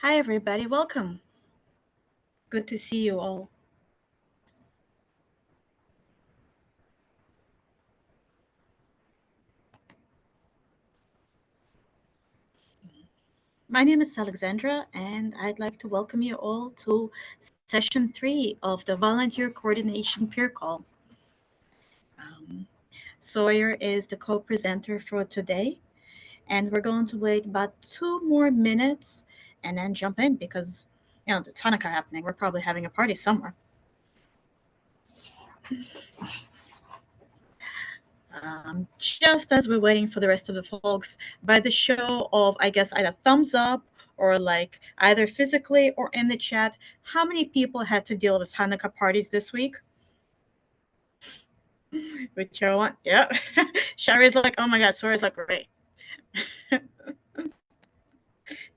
Hi, everybody. Welcome. Good to see you all. My name is Alexandra, and I'd like to welcome you all to session three of the Volunteer Coordination Peer Call. Um, Sawyer is the co presenter for today, and we're going to wait about 2 more minutes and then jump in because, it's Hanukkah happening. We're probably having a party somewhere. Just as we're waiting for the rest of the folks, by the show of, I guess, either thumbs up or like either physically or in the chat, how many people had to deal with Hanukkah parties this week? Whichever one. Yeah. Shari's like, oh my God. Sora's like, great.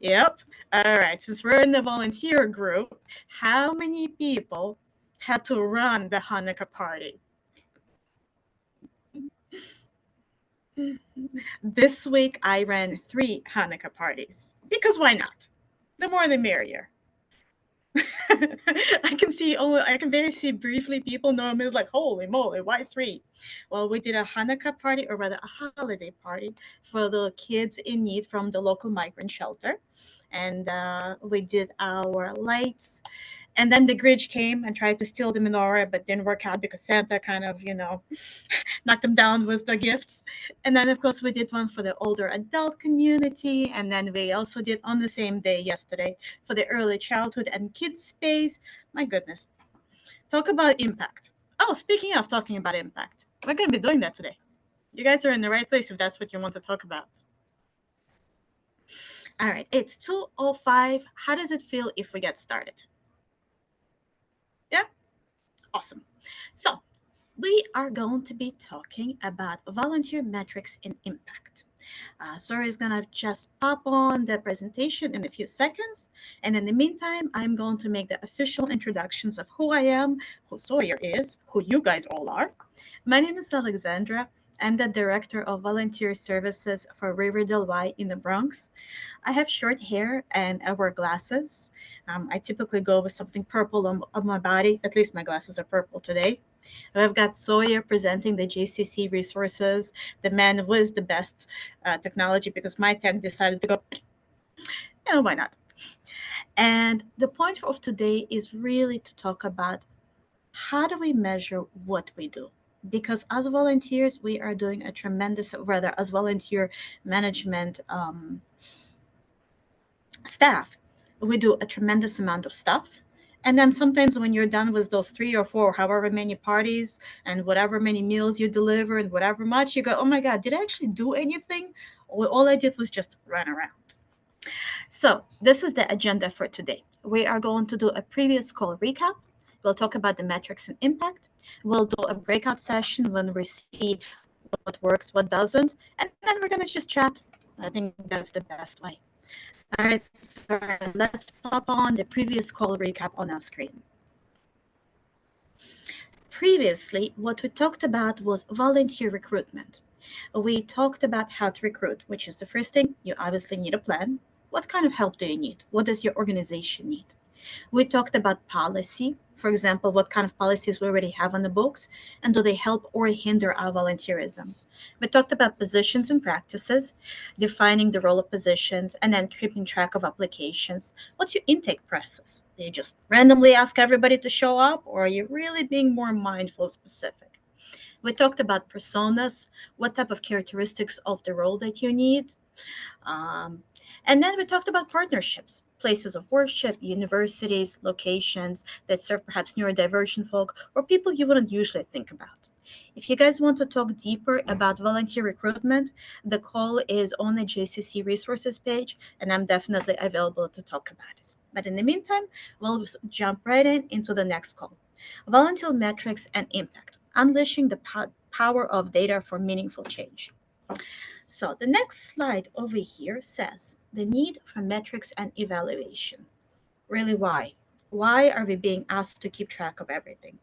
Yep. All right. Since we're in the volunteer group, how many people had to run the Hanukkah party? This week, I ran 3 Hanukkah parties because why not? The more the merrier. I can very see briefly people know me as like, holy moly, why 3? Well, we did a Hanukkah party, or rather a holiday party, for the kids in need from the local migrant shelter. And we did our lights. And then the Grinch came and tried to steal the menorah, but didn't work out because Santa kind of, knocked them down with the gifts. And then, of course, we did one for the older adult community. And then we also did on the same day yesterday for the early childhood and kids space. My goodness. Talk about impact. Oh, speaking of talking about impact, we're going to be doing that today. You guys are in the right place if that's what you want to talk about. All right, it's 2:05. How does it feel if we get started? Yeah? Awesome. So, we are going to be talking about volunteer metrics and impact. Sora is gonna just pop on the presentation in a few seconds, and in the meantime, I'm going to make the official introductions of who I am, who Sawyer is, who you guys all are. My name is Alexandra. I'm the Director of Volunteer Services for Riverdale Y in the Bronx. I have short hair and I wear glasses. I typically go with something purple on my body. At least my glasses are purple today. I've got Sawyer presenting the JCC resources, the man with the best technology because my tech decided to go, why not? And the point of today is really to talk about how do we measure what we do? Because as volunteers, we are doing a tremendous, rather, as volunteer management staff, we do a tremendous amount of stuff. And then sometimes when you're done with those 3 or 4, however many parties and whatever many meals you deliver and whatever much, you go, oh my God, did I actually do anything? Or all I did was just run around. So this is the agenda for today. We are going to do a previous call recap. We'll talk about the metrics and impact. We'll do a breakout session when we see what works, what doesn't, and then we're going to just chat. I think that's the best way. All right, so let's pop on the previous call recap on our screen. Previously, what we talked about was volunteer recruitment. We talked about how to recruit, which is the first thing. You obviously need a plan. What kind of help do you need? What does your organization need? We talked about policy. For example, what kind of policies we already have on the books, and do they help or hinder our volunteerism? We talked about positions and practices, defining the role of positions, and then keeping track of applications. What's your intake process? Do you just randomly ask everybody to show up, or are you really being more mindful specific? We talked about personas, what type of characteristics of the role that you need, um, and then we talked about partnerships, places of worship, universities, locations that serve perhaps neurodivergent folk or people you wouldn't usually think about. If you guys want to talk deeper about volunteer recruitment, the call is on the JCC resources page, and I'm definitely available to talk about it. But in the meantime, we'll jump right into the next call. Volunteer metrics and impact, unleashing the power of data for meaningful change. So the next slide over here says the need for metrics and evaluation. Really, why? Why are we being asked to keep track of everything?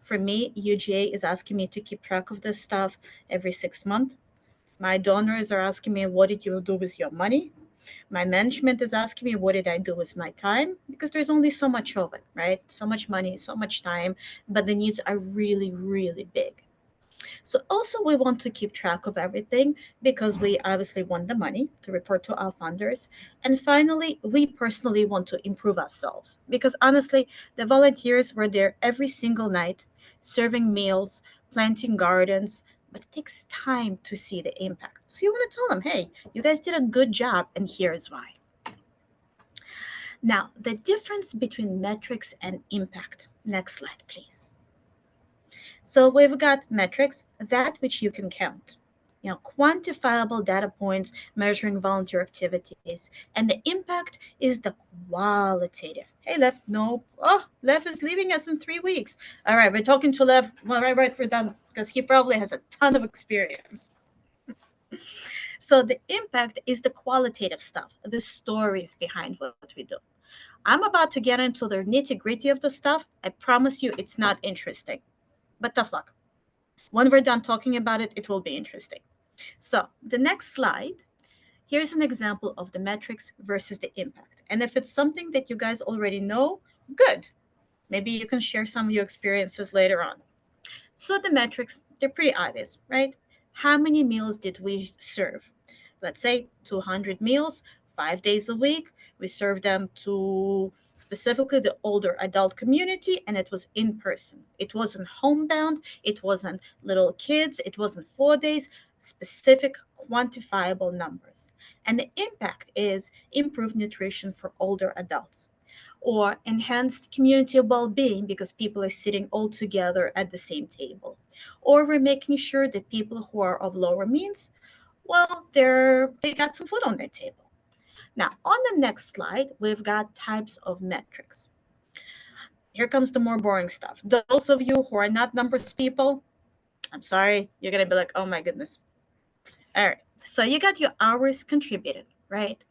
For me, UGA is asking me to keep track of this stuff every 6 months. My donors are asking me, what did you do with your money? My management is asking me, what did I do with my time? Because there's only so much of it, right? So much money, so much time, but the needs are really, really big. So also we want to keep track of everything because we obviously want the money to report to our funders. And finally, we personally want to improve ourselves because honestly, the volunteers were there every single night, serving meals, planting gardens, but it takes time to see the impact. So you want to tell them, hey, you guys did a good job, and here's why. Now, the difference between metrics and impact. Next slide, please. So we've got metrics, that which you can count. Quantifiable data points measuring volunteer activities. And the impact is the qualitative. Hey, Lev, no. Oh, Lev is leaving us in 3 weeks. All right, we're talking to Lev. Well, right, we're done because he probably has a ton of experience. So the impact is the qualitative stuff, the stories behind what we do. I'm about to get into the nitty gritty of the stuff. I promise you it's not interesting, but tough luck. When we're done talking about it, it will be interesting. So, the next slide, here's an example of the metrics versus the impact. And if it's something that you guys already know, good. Maybe you can share some of your experiences later on. So, the metrics, they're pretty obvious, right? How many meals did we serve? Let's say 200 meals, 5 days a week. We served them to specifically the older adult community, and it was in person. It wasn't homebound, it wasn't little kids, it wasn't 4 days, specific quantifiable numbers. And the impact is improved nutrition for older adults or enhanced community well being because people are sitting all together at the same table. Or we're making sure that people who are of lower means, well, they got some food on their table. Now, on the next slide, we've got types of metrics. Here comes the more boring stuff. Those of you who are not numbers people, I'm sorry, you're going to be like, oh my goodness. All right. So you got your hours contributed, right?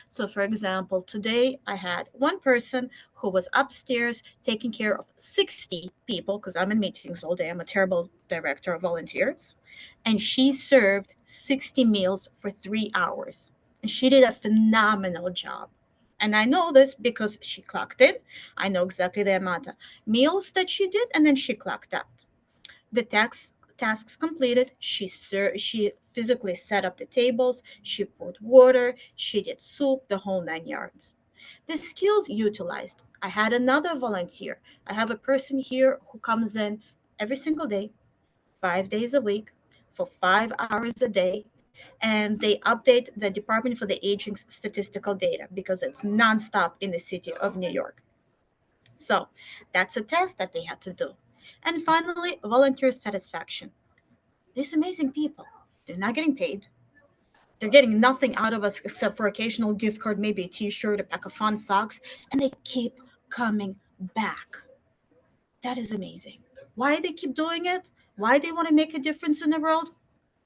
So, for example, today I had one person who was upstairs taking care of 60 people because I'm in meetings all day. I'm a terrible director of volunteers. And she served 60 meals for 3 hours. And she did a phenomenal job. And I know this because she clocked in. I know exactly the amount of meals that she did, and then she clocked out. The tasks completed, she physically set up the tables, she poured water, she did soup, the whole 9 yards. The skills utilized. I had another volunteer. I have a person here who comes in every single day, 5 days a week, for 5 hours a day, and they update the Department for the Aging's statistical data because it's nonstop in the city of New York. So that's a task that they had to do. And finally, volunteer satisfaction. These amazing people, they're not getting paid. They're getting nothing out of us except for occasional gift card, maybe a t-shirt, a pack of fun socks, and they keep coming back. That is amazing. Why they keep doing it? Why they want to make a difference in the world?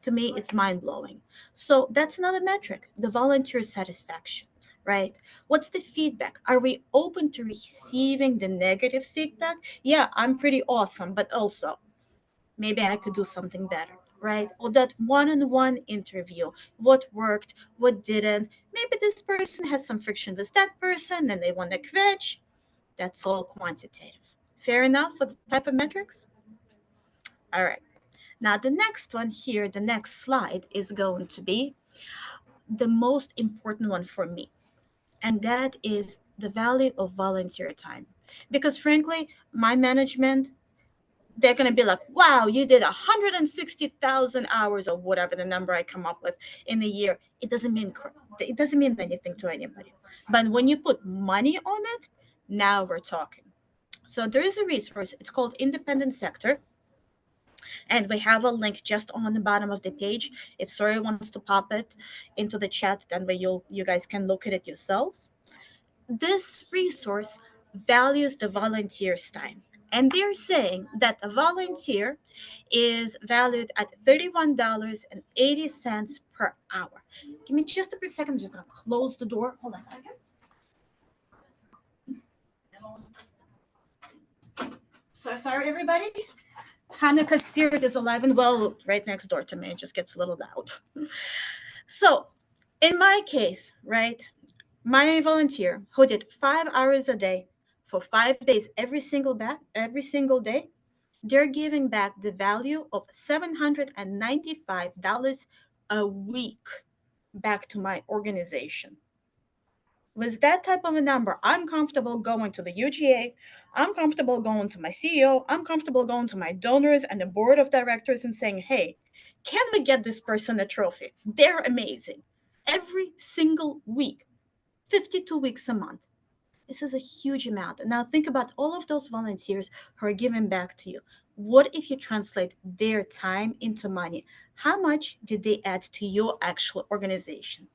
To me, it's mind blowing. So that's another metric, the volunteer satisfaction, right? What's the feedback? Are we open to receiving the negative feedback? Yeah, I'm pretty awesome, but also maybe I could do something better, right? Or that one on one interview, what worked, what didn't. Maybe this person has some friction with that person and they want to quit. That's all quantitative. Fair enough for the type of metrics? All right. Now, the next one here, the next slide is going to be the most important one for me, and that is the value of volunteer time. Because frankly, my management, they're going to be like, wow, you did 160,000 hours or whatever the number I come up with in a year. It doesn't mean anything to anybody. But when you put money on it, now we're talking. So there is a resource. It's called Independent Sector, and we have a link just on the bottom of the page. If Sori wants to pop it into the chat, then way you guys can look at it yourselves. This resource values the volunteer's time. And they're saying that a volunteer is valued at $31.80 per hour. Give me just a brief second. I'm just going to close the door. Hold on a second. So sorry, everybody. Hanukkah spirit is alive and well right next door to me. It just gets a little loud. So, In my case, right, my volunteer who did 5 hours a day for 5 days every single day, they're giving back the value of $795 a week back to my organization. With that type of a number, I'm comfortable going to the UGA. I'm comfortable going to my CEO. I'm comfortable going to my donors and the board of directors and saying, hey, can we get this person a trophy? They're amazing. Every single week, 52 weeks a month. This is a huge amount. Now, think about all of those volunteers who are giving back to you. What if you translate their time into money? How much did they add to your actual organization?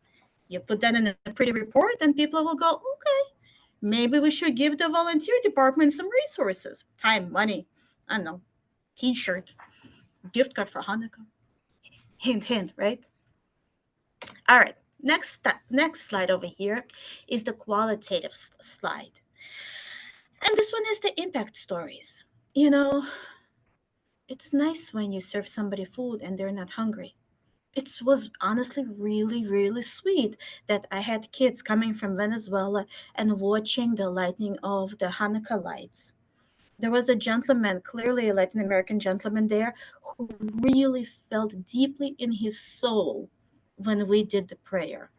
You put that in a pretty report, and people will go, okay, maybe we should give the volunteer department some resources, time, money, I don't know, t shirt, gift card for Hanukkah. Hint, hint, right? All right. Next slide over here is the qualitative slide. And this one is the impact stories. You know, it's nice when you serve somebody food and they're not hungry. It was honestly really, really sweet that I had kids coming from Venezuela and watching the lighting of the Hanukkah lights. There was a gentleman, clearly a Latin American gentleman there, who really felt deeply in his soul when we did the prayer.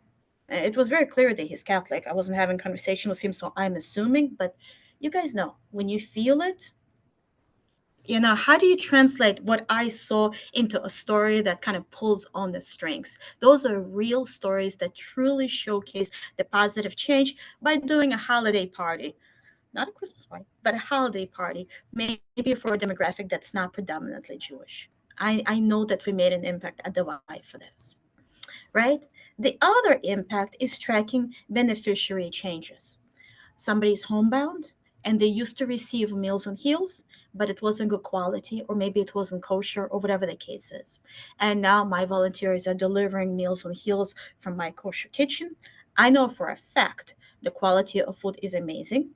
It was very clear that he's Catholic. I wasn't having conversation with him, so I'm assuming, but you guys know when you feel it, how do you translate what I saw into a story that kind of pulls on the strings? Those are real stories that truly showcase the positive change by doing a holiday party, not a Christmas party, but a holiday party, maybe for a demographic that's not predominantly Jewish. I know that we made an impact at the Y for this, right? The other impact is tracking beneficiary changes. Somebody's homebound and they used to receive meals on heels, but it wasn't good quality, or maybe it wasn't kosher, or whatever the case is. And now my volunteers are delivering meals on heels from my kosher kitchen. I know for a fact the quality of food is amazing.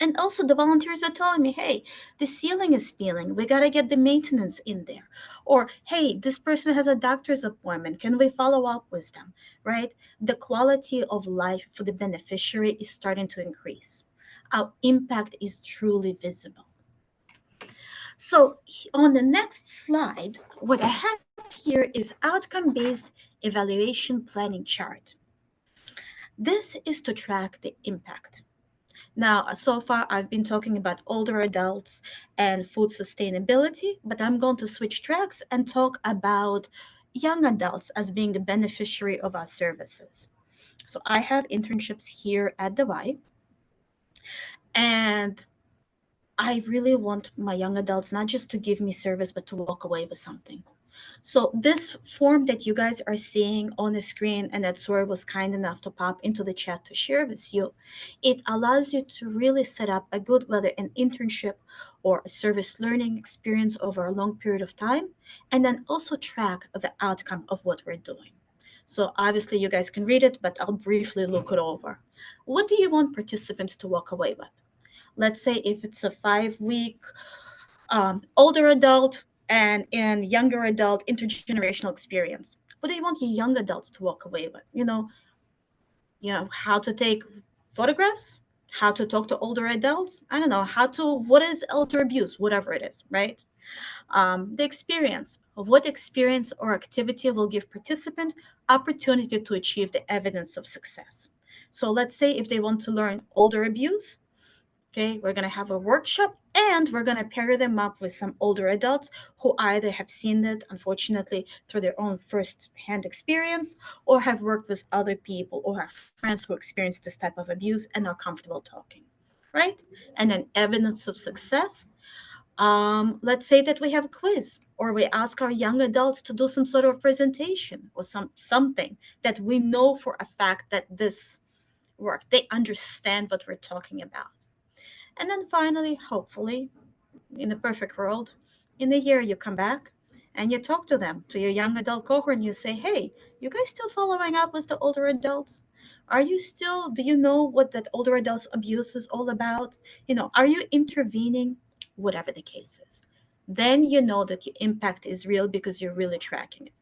And also, the volunteers are telling me, hey, the ceiling is peeling. We got to get the maintenance in there. Or, hey, this person has a doctor's appointment. Can we follow up with them? Right? The quality of life for the beneficiary is starting to increase. Our impact is truly visible. So, on the next slide, what I have here is outcome based evaluation planning chart. This is to track the impact. Now, so far, I've been talking about older adults and food sustainability, but I'm going to switch tracks and talk about young adults as being the beneficiary of our services. So, I have internships here at the Y, and I really want my young adults not just to give me service, but to walk away with something. So this form that you guys are seeing on the screen and that Sora was kind enough to pop into the chat to share with you, it allows you to really set up a good, whether an internship or a service learning experience over a long period of time, and then also track the outcome of what we're doing. So obviously you guys can read it, but I'll briefly look it over. What do you want participants to walk away with? Let's say if it's a 5 week older adult and in younger adult intergenerational experience. What do you want your young adults to walk away with? How to take photographs, how to talk to older adults. I don't know how to. What is elder abuse? Whatever it is, right? The experience of what experience or activity will give participant opportunity to achieve the evidence of success. So let's say if they want to learn older abuse, okay, we're going to have a workshop and we're going to pair them up with some older adults who either have seen it, unfortunately, through their own first hand experience, or have worked with other people or have friends who experienced this type of abuse and are comfortable talking, right? And then evidence of success. Let's say that we have a quiz or we ask our young adults to do some sort of presentation or something that we know for a fact that this worked. They understand what we're talking about. And then finally, hopefully, in the perfect world, in a year you come back and you talk to them, to your young adult cohort, and you say, hey, you guys still following up with the older adults? Do you know what that older adults abuse is all about? Are you intervening? Whatever the case is. Then you know that your impact is real because you're really tracking it.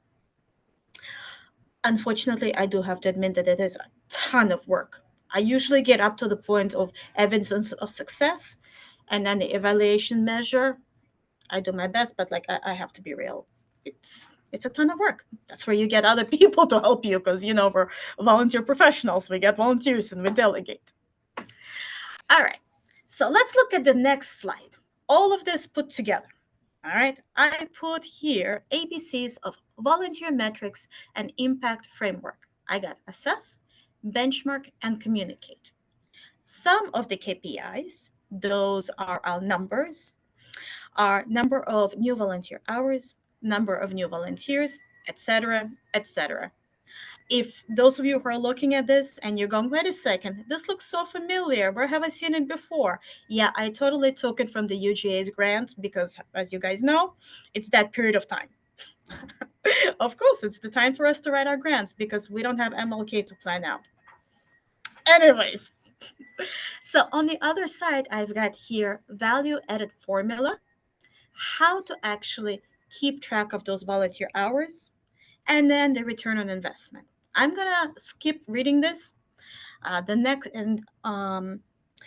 Unfortunately, I do have to admit that it is a ton of work. I usually get up to the point of evidence of success, and then the evaluation measure. I do my best, but like I have to be real. It's a ton of work. That's where you get other people to help you because we're volunteer professionals. We get volunteers and we delegate. All right. So let's look at the next slide. All of this put together. All right. I put here ABCs of volunteer metrics and impact framework. I got assess, benchmark, and communicate. Some of the KPIs, those are our numbers, are number of new volunteer hours, number of new volunteers, etc., etc. If those of you who are looking at this and you're going, wait a second, this looks so familiar. Where have I seen it before? Yeah, I totally took it from the UGA's grant because, as you guys know, it's that period of time. Of course, it's the time for us to write our grants because we don't have MLK to plan out. Anyways, so on the other side, I've got here value added formula, how to actually keep track of those volunteer hours, and then the return on investment. I'm gonna skip reading this. The next and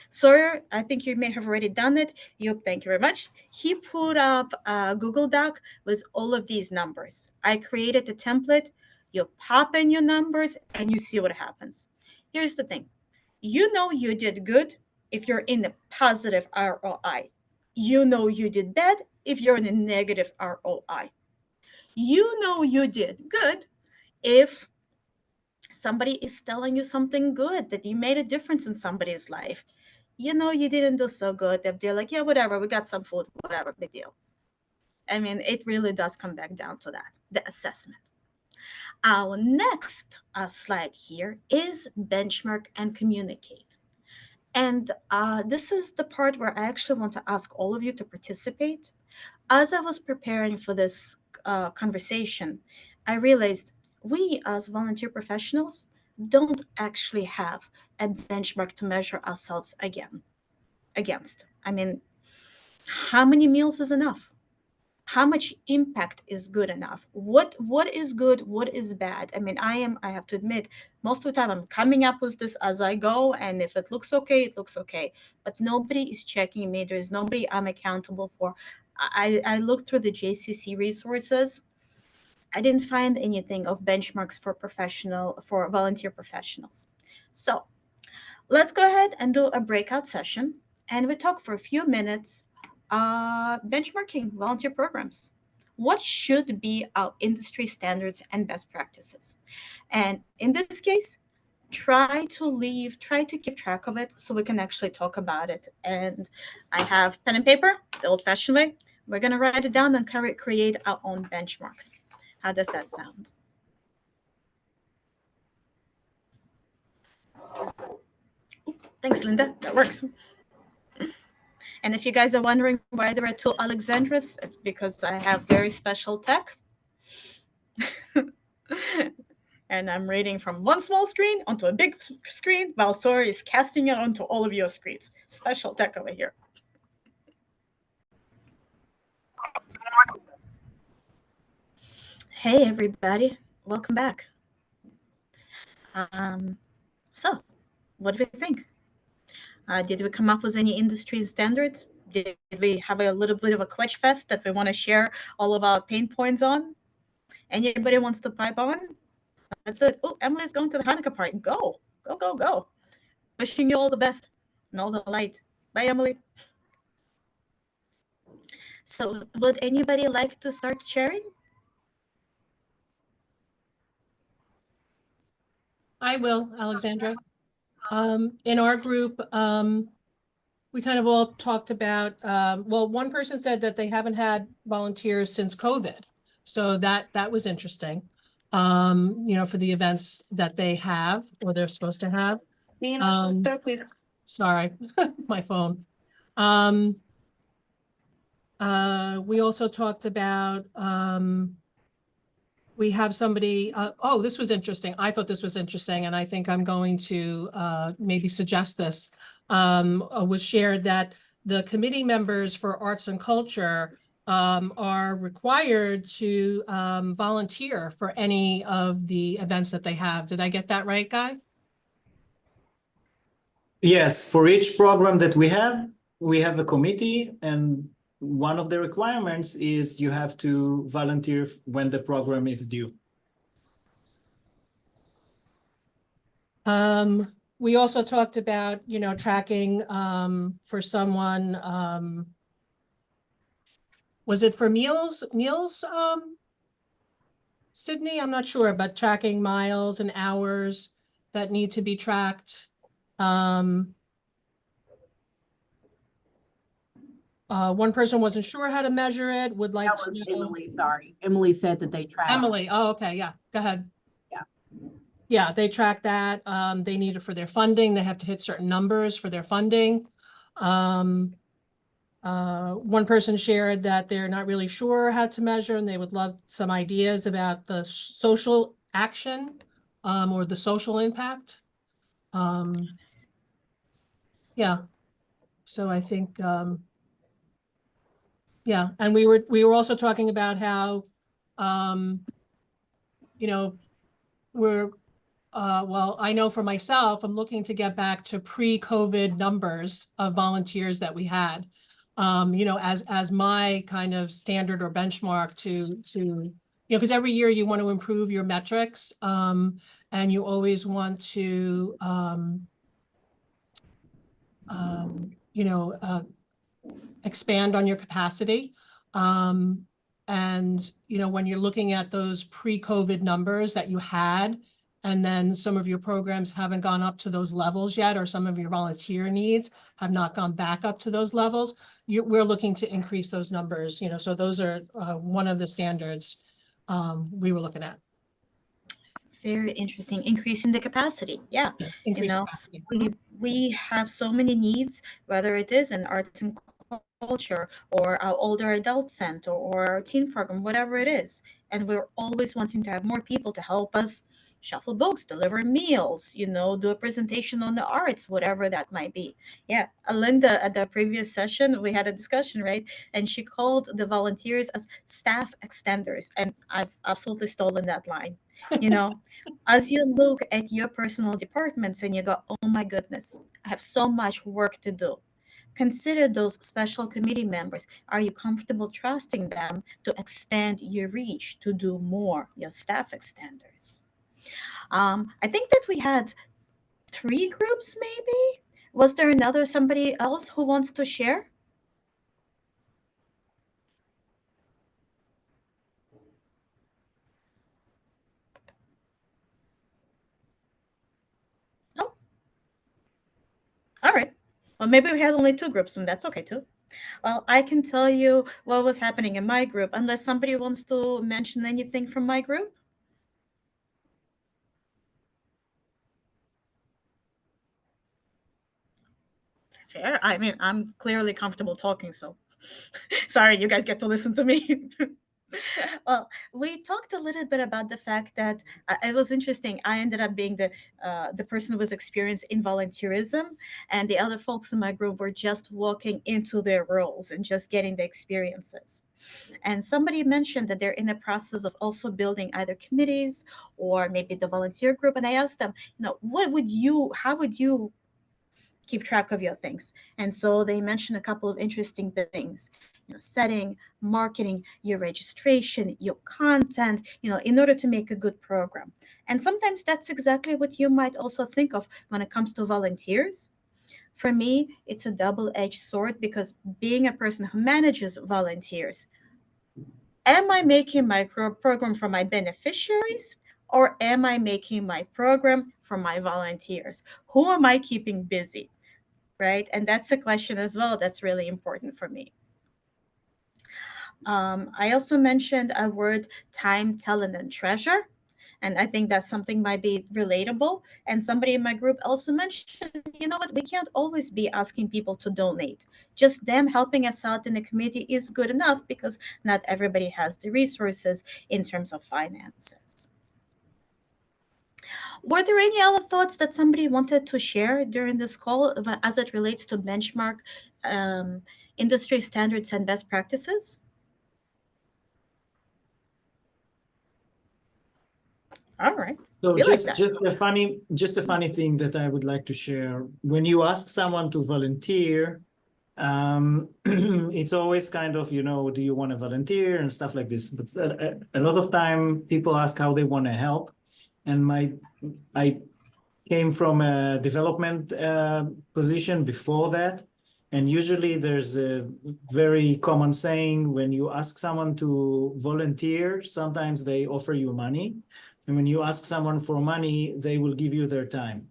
Sawyer, I think you may have already done it. Yup, thank you very much. He put up a Google Doc with all of these numbers. I created the template. You pop in your numbers and you see what happens. Here's the thing. You know you did good if you're in a positive ROI. You know you did bad if you're in a negative ROI. You know you did good if somebody is telling you something good, that you made a difference in somebody's life. You know you didn't do so good if they're like, yeah, whatever, we got some food, whatever, big deal. I mean, it really does come back down to that, the assessment. Our next slide here is benchmark and communicate. And this is the part where I actually want to ask all of you to participate. As I was preparing for this conversation, I realized we as volunteer professionals don't actually have a benchmark to measure ourselves against. I mean, how many meals is enough? How much impact is good enough? What is good? What is bad? I mean, I have to admit, most of the time I'm coming up with this as I go, and if it looks okay, it looks okay. But nobody is checking me. There's nobody I'm accountable for. I looked through the JCC resources. I didn't find anything of benchmarks for volunteer professionals. So let's go ahead and do a breakout session, and we talk for a few minutes benchmarking volunteer programs. What should be our industry standards and best practices? And in this case, try to keep track of it so we can actually talk about it. And I have pen and paper, the old fashioned way. We're going to write it down and create our own benchmarks. How does that sound? Thanks, Linda. That works. And if you guys are wondering why there are two Alexandras, it's because I have very special tech. And I'm reading from one small screen onto a big screen while Sora is casting it onto all of your screens. Special tech over here. Hey, everybody. Welcome back. So, what do we think? Did we come up with any industry standards? Did we have a little bit of a quetch fest that we want to share all of our pain points on? Anybody wants to pipe on? That's it. Oh, Emily's going to the Hanukkah party. Go, go, go, go. Wishing you all the best and all the light. Bye, Emily. So, would anybody like to start sharing? I will, Alexandra. In our group, we kind of all talked about, well, one person said that they haven't had volunteers since COVID. So that was interesting, for the events that they have or they're supposed to have. Please. Sorry, my phone. We also talked about, we have somebody, oh, this was interesting. I thought this was interesting, and I think I'm going to maybe suggest this. Was shared that the committee members for arts and culture are required to volunteer for any of the events that they have. Did I get that right, Guy? Yes, for each program that we have a committee, and one of the requirements is you have to volunteer when the program is due. We also talked about, tracking for someone, was it for meals, Sydney? I'm not sure, but tracking miles and hours that need to be tracked. One person wasn't sure how to measure it, would like That to was know. Emily, sorry. Emily said that they tracked. Emily, oh, okay, yeah, go ahead. Yeah. Yeah, they track that. They need it for their funding. They have to hit certain numbers for their funding. One person shared that they're not really sure how to measure and they would love some ideas about the social action, or the social impact. Yeah, so I think, yeah, and we were also talking about how, you know, we're, well, I know for myself, I'm looking to get back to pre-COVID numbers of volunteers that we had. As my kind of standard or benchmark to, because every year you want to improve your metrics, and you always want to, you know, expand on your capacity. And, when you're looking at those pre-COVID numbers that you had, and then some of your programs haven't gone up to those levels yet, or some of your volunteer needs have not gone back up to those levels, we're looking to increase those numbers, so those are one of the standards we were looking at. Very interesting. Increasing the capacity. Yeah. Yeah, You increase know, capacity. we have so many needs, whether it is in arts and culture or our older adult center or our teen program, whatever it is. And we're always wanting to have more people to help us shuffle books, deliver meals, do a presentation on the arts, whatever that might be. Yeah. Alinda, at the previous session, we had a discussion, right? And she called the volunteers as staff extenders. And I've absolutely stolen that line. You know, as you look at your personal departments and you go, oh my goodness, I have so much work to do. Consider those special committee members. Are you comfortable trusting them to extend your reach to do more, your staff extenders? I think that we had three groups, maybe. Was there another somebody else who wants to share? Oh, all right. Well, maybe we had only two groups, and that's okay too. Well, I can tell you what was happening in my group, unless somebody wants to mention anything from my group. Fair. I mean, I'm clearly comfortable talking, so sorry, you guys get to listen to me. Well, we talked a little bit about the fact that it was interesting. I ended up being the person who was experienced in volunteerism, and the other folks in my group were just walking into their roles and just getting the experiences. And somebody mentioned that they're in the process of also building either committees or maybe the volunteer group. And I asked them, how would you keep track of your things? And so they mentioned a couple of interesting things, setting, marketing, your registration, your content, in order to make a good program. And sometimes that's exactly what you might also think of when it comes to volunteers. For me, it's a double edged sword because being a person who manages volunteers, am I making my program for my beneficiaries or am I making my program for my volunteers? Who am I keeping busy? Right? And that's a question as well that's really important for me. I also mentioned a word, time, talent, and treasure. And I think that's something might be relatable. And somebody in my group also mentioned, what, we can't always be asking people to donate. Just them helping us out in the community is good enough because not everybody has the resources in terms of finances. Were there any other thoughts that somebody wanted to share during this call as it relates to benchmark um, industry standards and best practices? All right. So We like that. just a funny thing that I would like to share. When you ask someone to volunteer, it's always kind of, do you want to volunteer and stuff like this. But a lot of time people ask how they want to help. And I came from a development position before that. And usually there's a very common saying when you ask someone to volunteer, sometimes they offer you money. And when you ask someone for money, they will give you their time.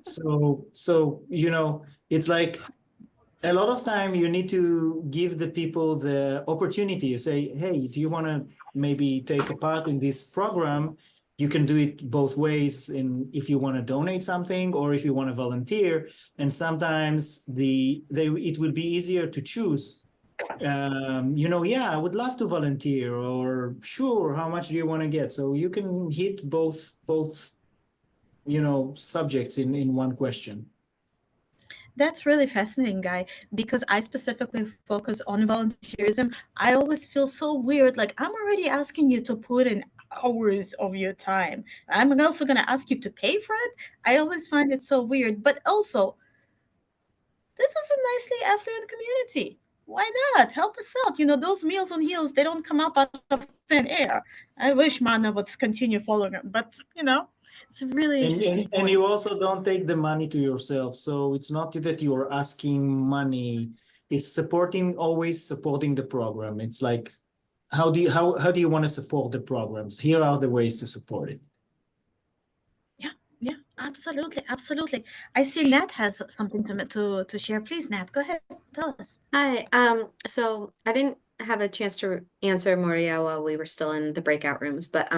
So, it's like a lot of time you need to give the people the opportunity. You say, hey, do you want to maybe take a part in this program? You can do it both ways, in if you want to donate something or if you want to volunteer. And sometimes it will be easier to choose. Yeah, I would love to volunteer, or sure, how much do you want to get? So you can hit both subjects in one question. That's really fascinating, Guy, because I specifically focus on volunteerism. I always feel so weird. Like, I'm already asking you to put in hours of your time. I'm also going to ask you to pay for it. I always find it so weird. But also, this is a nicely affluent community. Why not? Help us out. Those Meals on Heels, they don't come up out of thin air. I wish Mana would continue following them. But, it's a really And, interesting and and point. you also don't take the money to yourself. So it's not that you're asking money. It's always supporting the program. It's like, how do you want to support the programs? Here are the ways to support it. Yeah, yeah, absolutely, absolutely. I see Nat has something to share. Please, Nat, go ahead, tell us. Hi. So I didn't have a chance to answer Moria while we were still in the breakout rooms, but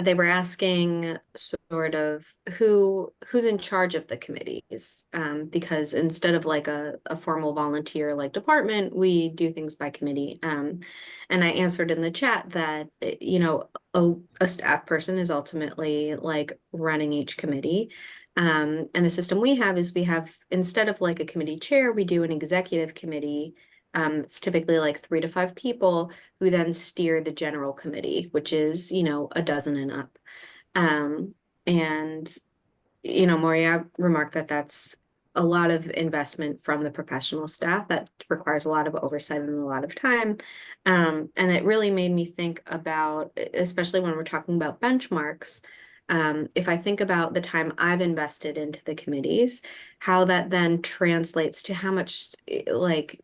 they were asking sort of who's in charge of the committees, because instead of like a formal volunteer like department, we do things by committee. And I answered in the chat that a staff person is ultimately like running each committee. And the system we have is instead of like a committee chair, we do an executive committee. It's typically like 3 to 5 people who then steer the general committee, which is, a dozen and up. And, Moria remarked that that's a lot of investment from the professional staff that requires a lot of oversight and a lot of time. And it really made me think about, especially when we're talking about benchmarks, if I think about the time I've invested into the committees, how that then translates to how much, like,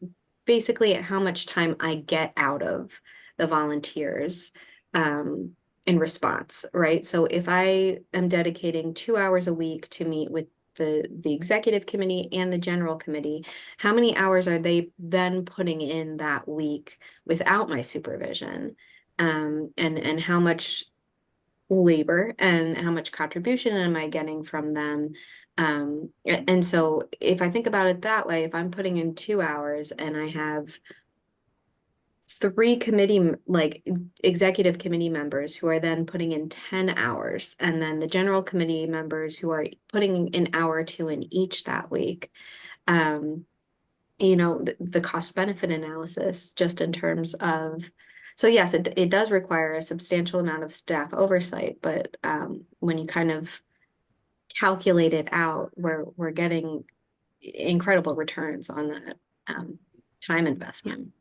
basically how much time I get out of the volunteers in response, right? So if I am dedicating 2 hours a week to meet with the executive committee and the general committee, how many hours are they then putting in that week without my supervision? And how much labor and how much contribution am I getting from them? And so if I think about it that way, if I'm putting in 2 hours and I have 3 executive committee members who are then putting in 10 hours, and then the general committee members who are putting an hour or two in each that week, the cost benefit analysis just in terms of, so yes, it does require a substantial amount of staff oversight, but when you kind of calculate it out, we're getting incredible returns on that time investment.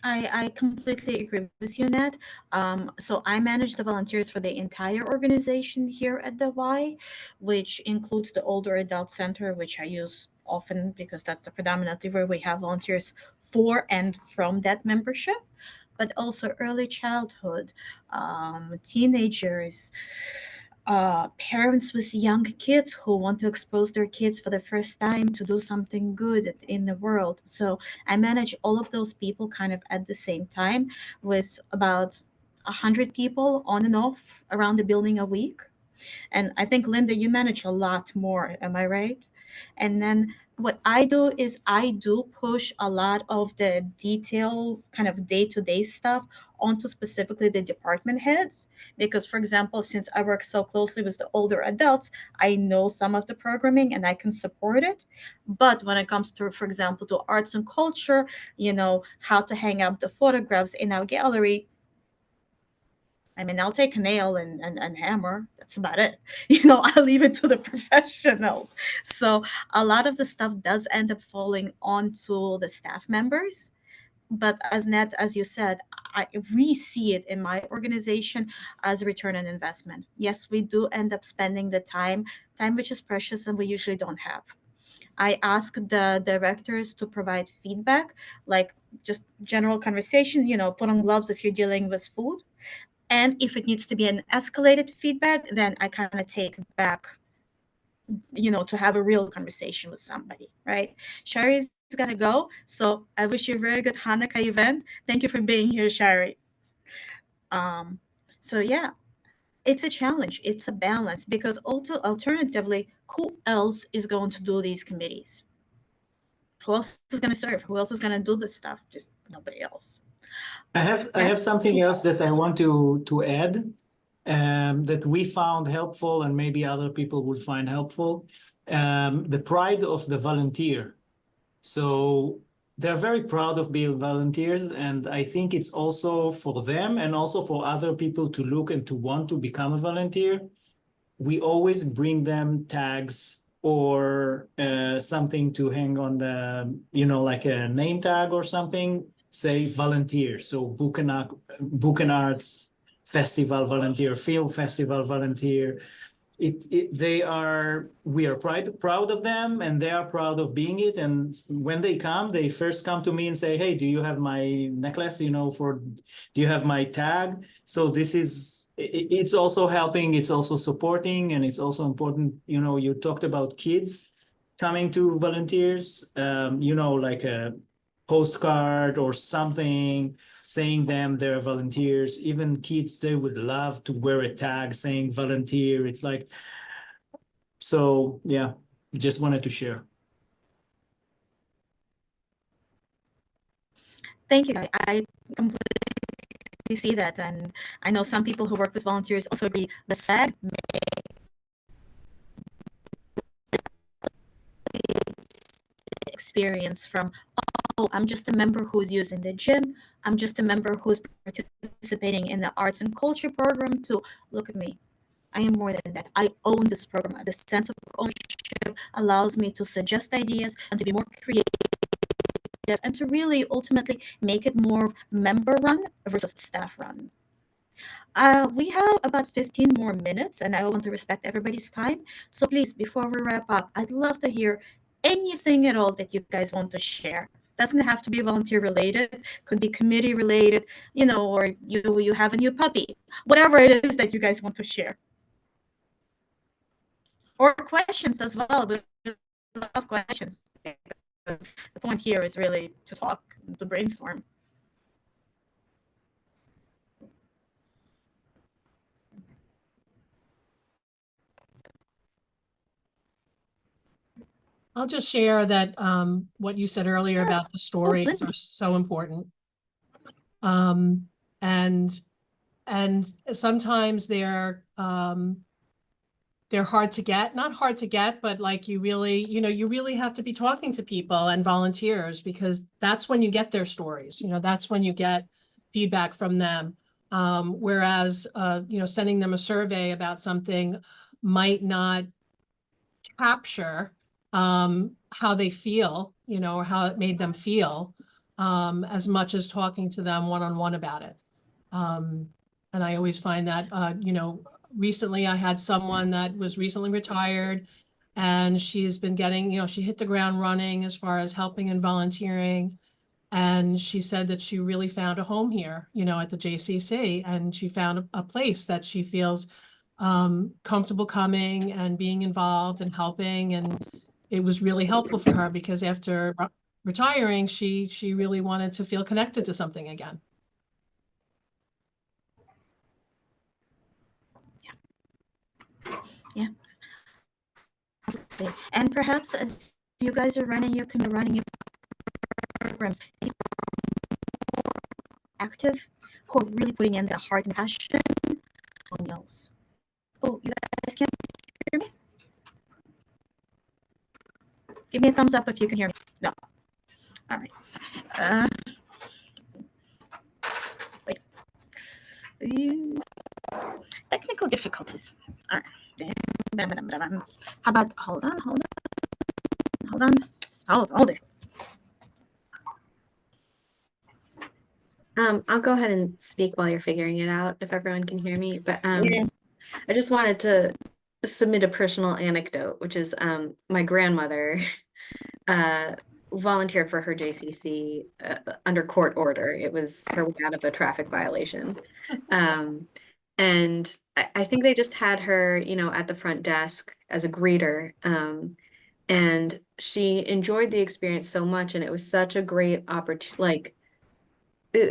I completely agree with you, Nat. So I manage the volunteers for the entire organization here at the Y, which includes the older adult center, which I use often because that's the predominantly where we have volunteers for and from that membership, but also early childhood, teenagers, parents with young kids who want to expose their kids for the first time to do something good in the world. So I manage all of those people kind of at the same time with about 100 people on and off around the building a week. And I think, Linda, you manage a lot more. Am I right? And then what I do is I do push a lot of the detail, kind of day to day stuff onto specifically the department heads. Because, for example, since I work so closely with the older adults, I know some of the programming and I can support it. But when it comes to, for example, to arts and culture, how to hang up the photographs in our gallery, I mean, I'll take a nail and hammer. That's about it. I'll leave it to the professionals. So a lot of the stuff does end up falling onto the staff members. But as Ned, as you said, we see it in my organization as a return on investment. Yes, we do end up spending the time which is precious and we usually don't have. I ask the directors to provide feedback, like just general conversation, put on gloves if you're dealing with food. And if it needs to be an escalated feedback, then I kind of take back, to have a real conversation with somebody, right? Shari's gonna go. So I wish you a very good Hanukkah event. Thank you for being here, Shari. Um, so yeah, it's a challenge, it's a balance because alternatively, who else is going to do these committees? Who else is going to serve? Who else is going to do this stuff? Just nobody else. I have something else that I want to add, that we found helpful and maybe other people would find helpful. The pride of the volunteer. So they're very proud of being volunteers, and I think it's also for them and also for other people to look and to want to become a volunteer. We always bring them tags or something to hang on the, like a name tag or something, say volunteer. So book and arts festival volunteer, film festival volunteer. We are proud of them and they are proud of being it. And when they come, they first come to me and say, hey, do you have my necklace, do you have my tag? So it's also helping, it's also supporting, and it's also important. You talked about kids coming to volunteers, like a postcard or something saying them they're volunteers. Even kids, they would love to wear a tag saying volunteer. It's like, so yeah, just wanted to share. Thank you, guys. I completely see that. And I know some people who work with volunteers also agree the SAG experience from, oh, I'm just a member who's using the gym. I'm just a member who's participating in the arts and culture program to look at me. I am more than that. I own this program. The sense of ownership allows me to suggest ideas and to be more creative and to really ultimately make it more member run versus staff run. We have about 15 more minutes, and I want to respect everybody's time. So please, before we wrap up, I'd love to hear anything at all that you guys want to share. Doesn't have to be volunteer related, could be committee related, or you have a new puppy, whatever it is that you guys want to share. Or questions as well. We love questions. Because the point here is really to talk, to brainstorm. I'll just share that what you said earlier about the stories are so important. And sometimes they're hard to get, not hard to get, but like you really have to be talking to people and volunteers because that's when you get their stories, that's when you get feedback from them. Whereas, sending them a survey about something might not capture how they feel, or how it made them feel, as much as talking to them one-on-one about it. And I always find that, recently I had someone that was recently retired and she's been getting, she hit the ground running as far as helping and volunteering. And she said that she really found a home here, at the JCC, and she found a place that she feels comfortable coming and being involved and helping. And it was really helpful for her because after retiring, she really wanted to feel connected to something again. Yeah. And perhaps as you guys are running your programs, active, who are really putting in the heart and passion on else. Oh, you guys can hear me? Give me a thumbs up if you can hear me. No. All right. Wait. technical difficulties. All right. How about, hold on. Hold it. I'll go ahead and speak while you're figuring it out, if everyone can hear me. But Yeah. I just wanted to submit a personal anecdote, which is my grandmother volunteered for her JCC under court order. It was her way out of a traffic violation. And I think they just had her, at the front desk as a greeter. And she enjoyed the experience so much, and it was such a great opportunity,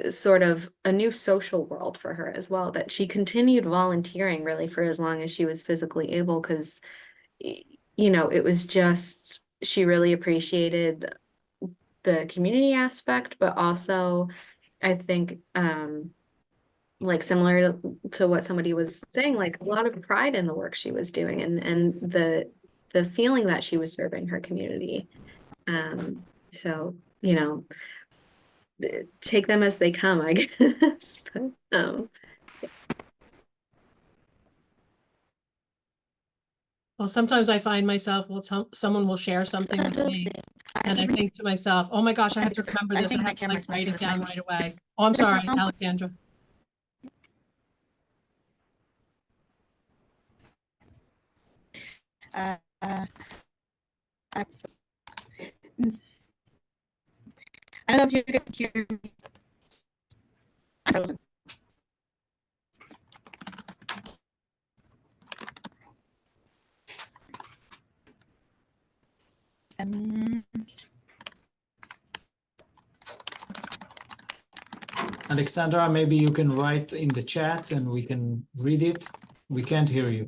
sort of a new social world for her as well, that she continued volunteering really for as long as she was physically able, because it was just, she really appreciated the community aspect, but also I think like similar to what somebody was saying, like a lot of pride in the work she was doing, and the feeling that she was serving her community. So take them as they come, I guess. But Well, sometimes I find myself, someone will share something with me, and I think to myself, oh my gosh, I have to remember I this. I think my have to like camera's messing write it with down my- right away. Oh, I'm sorry, Alexandra. I don't know if you guys can hear me. I'm frozen. Alexandra, maybe you can write in the chat and we can read it. We can't hear you.